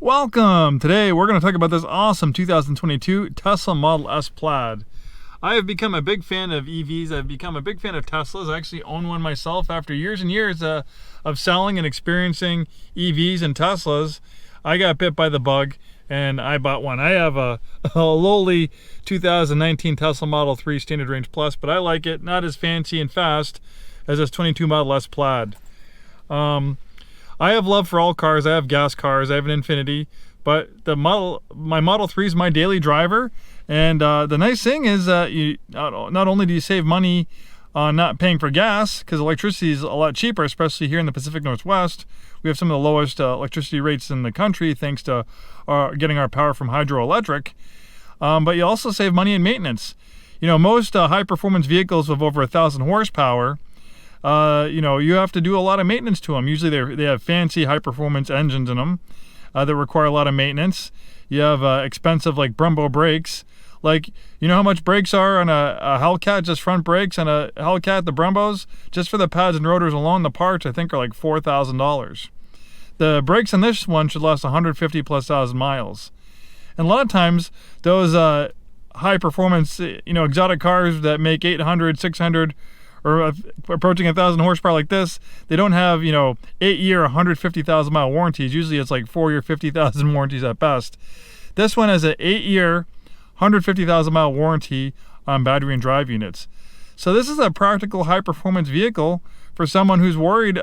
Welcome! Today we're going to talk about this awesome 2022 Tesla Model S Plaid. I have become a big fan of EVs. I've become a big fan of Teslas. I actually own one myself after years and years of selling and experiencing EVs and Teslas. I got bit by the bug and I bought one. I have a lowly 2019 Tesla Model 3 Standard Range Plus, but I like it. Not as fancy and fast as this 22 Model S Plaid. I have love for all cars. I have gas cars. I have an Infiniti, but my Model 3 is my daily driver. And the nice thing is that you not only do you save money on not paying for gas, because electricity is a lot cheaper, especially here in the Pacific Northwest. We have some of the lowest electricity rates in the country thanks to getting our power from hydroelectric. But you also save money in maintenance. You know, most high-performance vehicles with over 1,000 horsepower, you have to do a lot of maintenance to them. Usually they have fancy high-performance engines in them that require a lot of maintenance. You have expensive like Brembo brakes. Like, you know how much brakes are on a Hellcat, just front brakes on a Hellcat, the Brembos? Just for the pads and rotors alone, the parts I think are like $4,000. The brakes on this one should last 150 plus thousand miles. And a lot of times those high performance, exotic cars that make 800, 600, or approaching 1,000 horsepower like this, they don't have, 8-year, 150,000 mile warranties. Usually it's like 4-year, 50,000 warranties at best. This one has an 8-year, 150,000 mile warranty on battery and drive units. So this is a practical high performance vehicle for someone who's worried,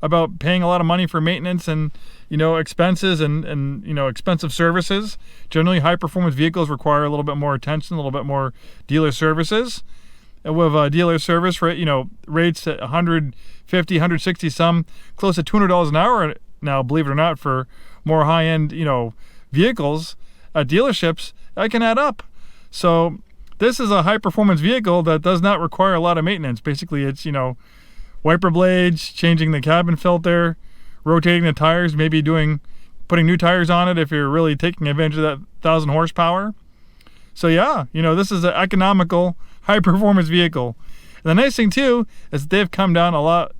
about paying a lot of money for maintenance and, expenses and expensive services. Generally, high performance vehicles require a little bit more attention, a little bit more dealer services. With dealer service rate, rates at 150, 160, some close to $200 an hour now, believe it or not, for more high-end, vehicles at dealerships, that can add up. So this is a high-performance vehicle that does not require a lot of maintenance. Basically, it's, wiper blades, changing the cabin filter, rotating the tires, maybe putting new tires on it if you're really taking advantage of that 1,000 horsepower. So yeah, this is an economical, high-performance vehicle. And the nice thing too is they've come down a lot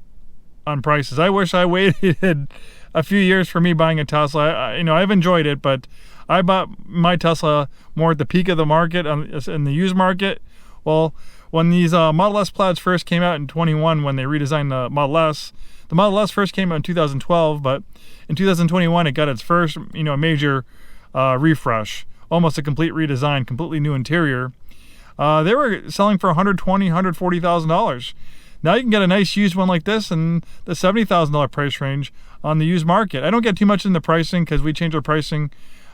on prices. I wish I waited a few years for me buying a Tesla. I've enjoyed it, but I bought my Tesla more at the peak of the market in the used market. Well, when these Model S Plaids first came out in 21, when they redesigned the Model S first came out in 2012, but in 2021 it got its first major refresh, almost a complete redesign, completely new interior. They were selling for $120,000, $140,000. Now you can get a nice used one like this in the $70,000 price range on the used market. I don't get too much in the pricing because we change our pricing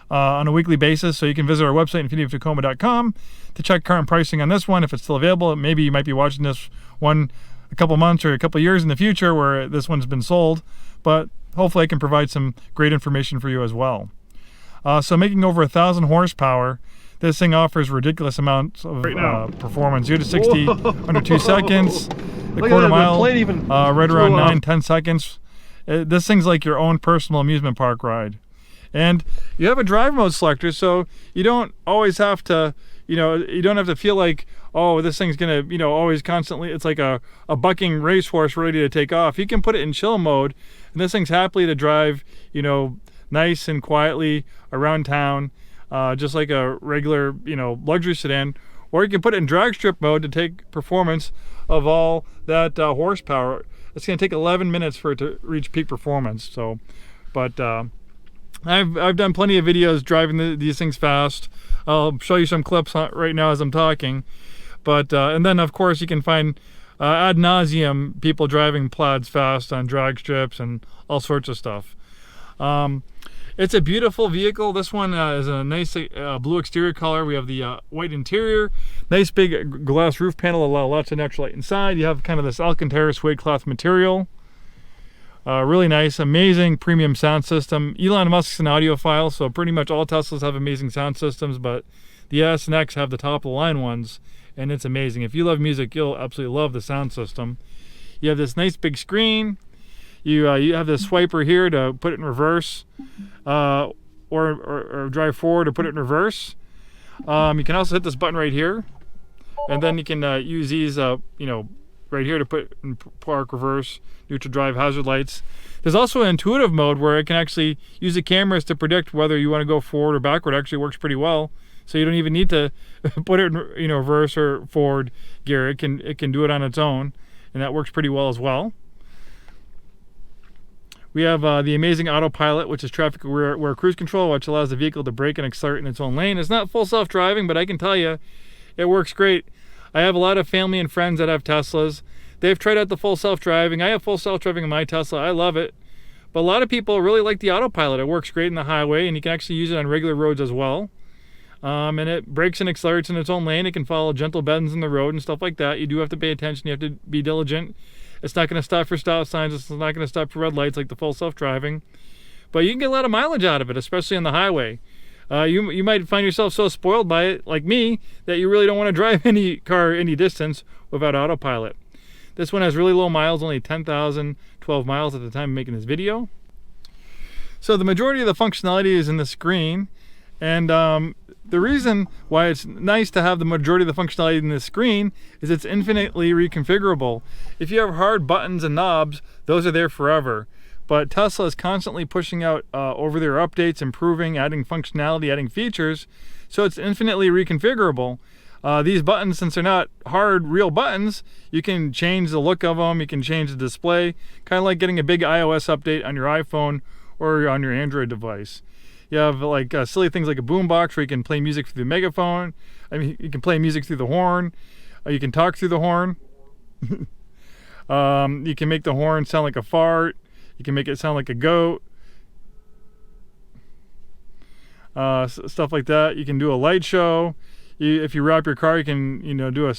on a weekly basis, so you can visit our website, infinititacoma.com, to check current pricing on this one, if it's still available. Maybe you might be watching this one a couple months or a couple years in the future where this one's been sold, but hopefully I can provide some great information for you as well. So making over 1,000 horsepower, this thing offers ridiculous amounts of performance. 0 to 60 under 2 seconds, a quarter mile, right around 9-10 seconds. This thing's like your own personal amusement park ride. And you have a drive mode selector, so you don't always have to, you don't have to feel like, oh, this thing's gonna, always constantly, it's like a bucking racehorse ready to take off. You can put it in chill mode, and this thing's happily to drive, nice and quietly around town, just like a regular, luxury sedan. Or you can put it in drag strip mode to take performance of all that horsepower. It's going to take 11 minutes for it to reach peak performance. So, but I've done plenty of videos driving these things fast. I'll show you some clips right now as I'm talking. But and then of course you can find ad nauseum people driving Plaids fast on drag strips and all sorts of stuff. It's a beautiful vehicle. This one is a nice blue exterior color. We have the white interior, nice big glass roof panel, lots of natural light inside. You have kind of this Alcantara suede cloth material. Really nice, amazing premium sound system. Elon Musk's an audiophile, so pretty much all Teslas have amazing sound systems, but the S and X have the top of the line ones, and it's amazing. If you love music, you'll absolutely love the sound system. You have this nice big screen. You have this swiper here to put it in reverse, or drive forward or put it in reverse. You can also hit this button right here, and then you can use these right here to put in park, reverse, neutral, drive, hazard lights. There's also an intuitive mode where it can actually use the cameras to predict whether you want to go forward or backward. It actually works pretty well. So you don't even need to put it in, reverse or forward gear. It can do it on its own, and that works pretty well as well. We have the amazing autopilot, which is traffic aware cruise control, which allows the vehicle to brake and accelerate in its own lane. It's not full self-driving, but I can tell you, it works great. I have a lot of family and friends that have Teslas. They've tried out the full self-driving. I have full self-driving in my Tesla. I love it. But a lot of people really like the autopilot. It works great in the highway, and you can actually use it on regular roads as well. And it brakes and accelerates in its own lane. It can follow gentle bends in the road and stuff like that. You do have to pay attention. You have to be diligent. It's not going to stop for stop signs. It's not going to stop for red lights like the full self-driving. But you can get a lot of mileage out of it, especially on the highway. You might find yourself so spoiled by it, like me, that you really don't want to drive any car any distance without autopilot. This one has really low miles, only 10,012 miles at the time of making this video. So the majority of the functionality is in the screen, and the reason why it's nice to have the majority of the functionality in this screen is it's infinitely reconfigurable. If you have hard buttons and knobs, those are there forever. But Tesla is constantly pushing out over-the-air updates, improving, adding functionality, adding features, so it's infinitely reconfigurable. These buttons, since they're not hard, real buttons, you can change the look of them, you can change the display, kind of like getting a big iOS update on your iPhone or on your Android device. You have like silly things like a boombox where you can play music through the megaphone. I mean, you can play music through the horn. You can talk through the horn. You can make the horn sound like a fart. You can make it sound like a goat. Stuff like that. You can do a light show. If you wrap your car, you can do a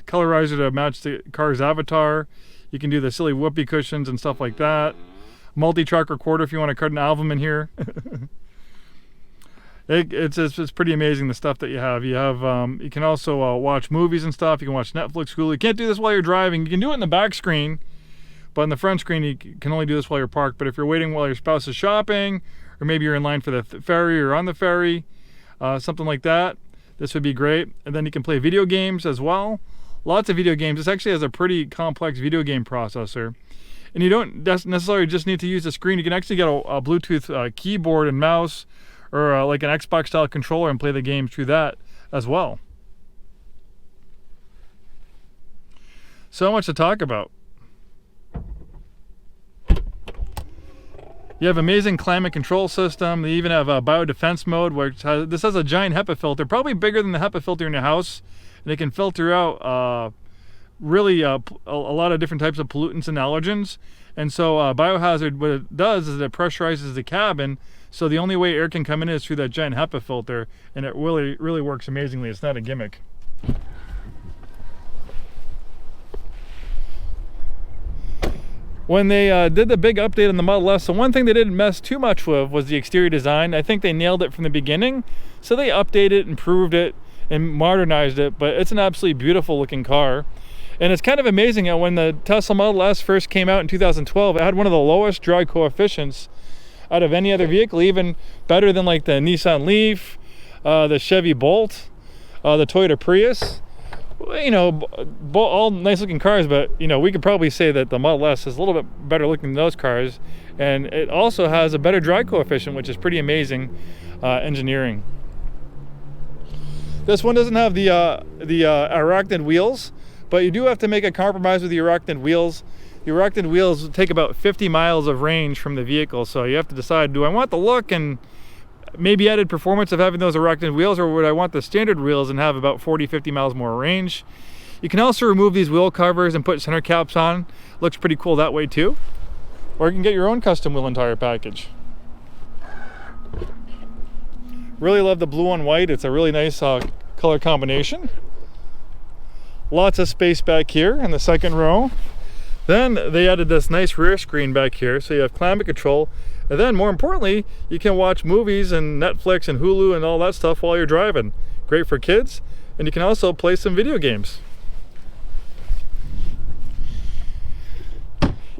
colorizer to match the car's avatar. You can do the silly whoopee cushions and stuff like that. Multi-track recorder if you want to cut an album in here. It's pretty amazing the stuff that you have. You can also watch movies and stuff. You can watch Netflix, Hulu. You can't do this while you're driving. You can do it in the back screen, but in the front screen you can only do this while you're parked. But if you're waiting while your spouse is shopping, or maybe you're in line for the ferry or on the ferry, something like that, this would be great. And then you can play video games as well. Lots of video games. This actually has a pretty complex video game processor. And you don't necessarily just need to use the screen. You can actually get a Bluetooth keyboard and mouse, or like an Xbox style controller, and play the games through that as well. So much to talk about. You have amazing climate control system. They even have a biodefense mode, which this has a giant HEPA filter, probably bigger than the HEPA filter in your house, and it can filter out really a lot of different types of pollutants and allergens. And so biohazard, what it does is it pressurizes the cabin, so the only way air can come in is through that giant HEPA filter, and it really works amazingly. It's not a gimmick. When they did the big update on the Model S, the one thing they didn't mess too much with was the exterior design. I think they nailed it from the beginning, so they updated, improved it, and modernized it, but it's an absolutely beautiful looking car. And it's kind of amazing that when the Tesla Model S first came out in 2012, it had one of the lowest drag coefficients out of any other vehicle, even better than like the Nissan Leaf, the Chevy Bolt, the Toyota Prius. All nice looking cars, but we could probably say that the Model S is a little bit better looking than those cars, and it also has a better drag coefficient, which is pretty amazing engineering. This one doesn't have the arachnid wheels, but you do have to make a compromise with the arachnid wheels. The arachnid wheels take about 50 miles of range from the vehicle, so you have to decide, do I want the look and maybe added performance of having those arachnid wheels, or would I want the standard wheels and have about 40-50 miles more range? You can also remove these wheel covers and put center caps on. Looks pretty cool that way too. Or you can get your own custom wheel and tire package. Really love the blue on white. It's a really nice color combination. Lots of space back here in the second row. Then they added this nice rear screen back here, so you have climate control. And then more importantly, you can watch movies and Netflix and Hulu and all that stuff while you're driving. Great for kids. And you can also play some video games.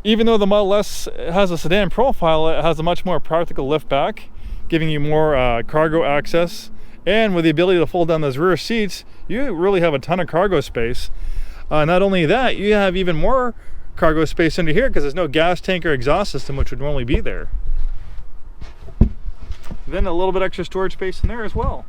Even though the Model S has a sedan profile, it has a much more practical lift back, giving you more cargo access. And with the ability to fold down those rear seats, you really have a ton of cargo space. Not only that, you have even more cargo space under here because there's no gas tank or exhaust system, which would normally be there. Then a little bit extra storage space in there as well.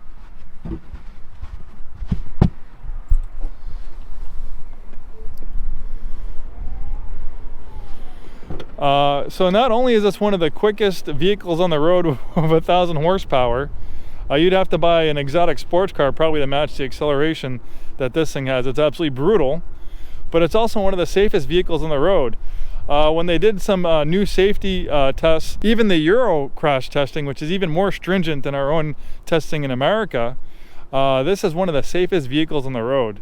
So not only is this one of the quickest vehicles on the road with 1,000 horsepower, you'd have to buy an exotic sports car probably to match the acceleration that this thing has. It's absolutely brutal, but it's also one of the safest vehicles on the road. When they did some new safety tests, even the Euro crash testing, which is even more stringent than our own testing in America, this is one of the safest vehicles on the road.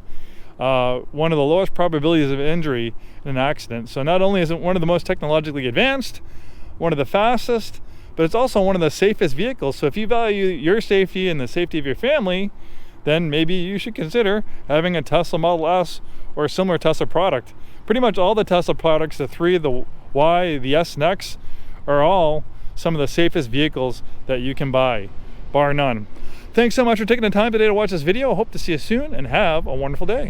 One of the lowest probabilities of injury in an accident. So not only is it one of the most technologically advanced, one of the fastest, but it's also one of the safest vehicles. So if you value your safety and the safety of your family, then maybe you should consider having a Tesla Model S or a similar Tesla product. Pretty much all the Tesla products, the 3, the Y, the S and X, are all some of the safest vehicles that you can buy, bar none. Thanks so much for taking the time today to watch this video. I hope to see you soon and have a wonderful day.